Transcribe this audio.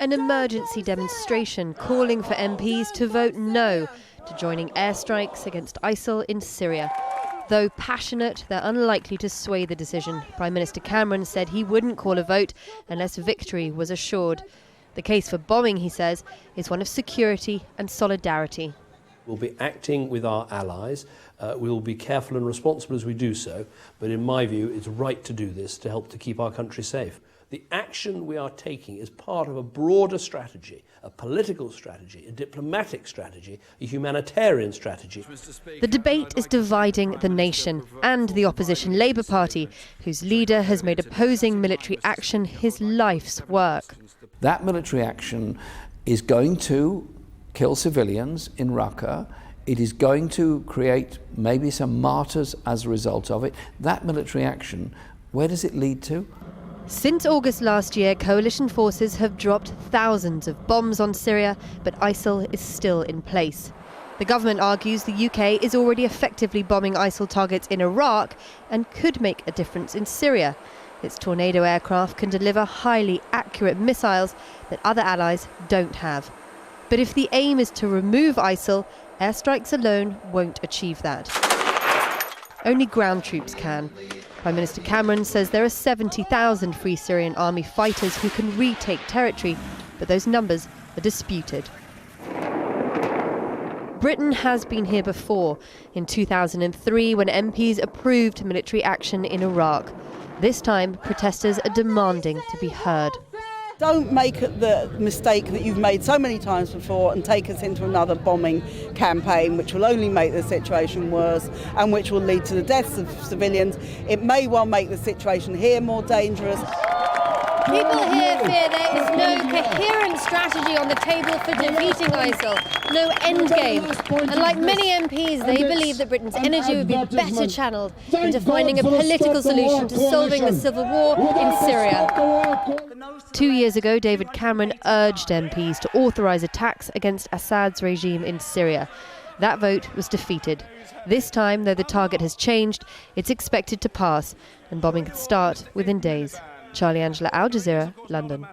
an emergency demonstration calling for MPs to vote no to joining airstrikes against ISIL in Syria. Though passionate, they're unlikely to sway the decision. Prime Minister Cameron said he wouldn't call a vote unless victory was assured. The case for bombing, he says, is one of security and solidarity. We'll be acting with our allies. We will be careful and responsible as we do so. But in my view, it's right to do this to help to keep our country safe. The action we are taking is part of a broader strategy, a political strategy, a diplomatic strategy, a humanitarian strategy. The debate is dividing the nation and the opposition Labour Party, whose leader has made opposing military action his life's work. That military action is going to kill civilians in Raqqa. It is going to create maybe some martyrs as a result of it. That military action, where does it lead to? Since August last year, coalition forces have dropped thousands of bombs on Syria, but ISIL is still in place. The government argues the UK is already effectively bombing ISIL targets in Iraq and could make a difference in Syria. Its Tornado aircraft can deliver highly accurate missiles that other allies don't have. But if the aim is to remove ISIL, airstrikes alone won't achieve that. Only ground troops can. Prime Minister Cameron says there are 70,000 Free Syrian Army fighters who can retake territory, but those numbers are disputed. Britain has been here before, in 2003 when MPs approved military action in Iraq. This time, protesters are demanding to be heard. Don't make the mistake that you've made so many times before and take us into another bombing campaign, which will only make the situation worse and which will lead to the deaths of civilians. It may well make the situation here more dangerous. People here fear there is no coherent strategy on the table for defeating ISIL, no end game. And like many MPs, they believe that Britain's energy would be better channeled into finding a political solution to solving the civil war in Syria. 2 years ago, David Cameron urged MPs to authorise attacks against Assad's regime in Syria. That vote was defeated. This time, though the target has changed, it's expected to pass, and bombing could start within days. Charlie Angela, Al Jazeera, London.